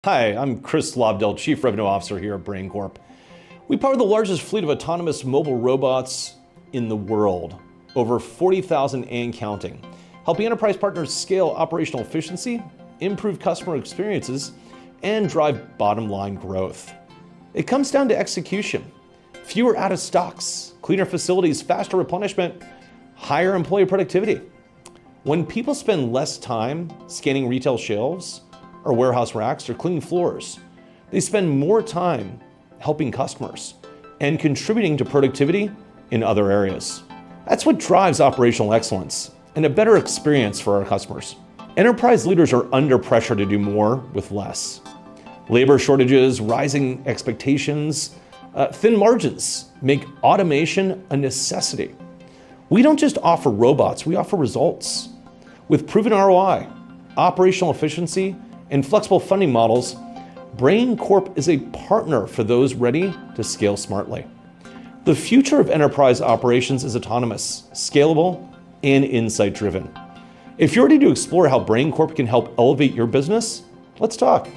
Hi, I'm Chris Lobdell, Chief Revenue Officer here at Brain Corp. We power the largest fleet of autonomous mobile robots in the world, over 40,000 and counting, helping enterprise partners scale operational efficiency, improve customer experiences, and drive bottom line growth. It comes down to execution. Fewer out of stocks, cleaner facilities, faster replenishment, higher employee productivity. When people spend less time scanning retail shelves, or warehouse racks, or cleaning floors, they spend more time helping customers and contributing to productivity in other areas. That's what drives operational excellence and a better experience for our customers. Enterprise leaders are under pressure to do more with less. Labor shortages, rising expectations, thin margins make automation a necessity. We don't just offer robots, we offer results. With proven ROI, operational efficiency, and flexible funding models, Brain Corp is a partner for those ready to scale smartly. The future of enterprise operations is autonomous, scalable, and insight-driven. If you're ready to explore how Brain Corp can help elevate your business, let's talk.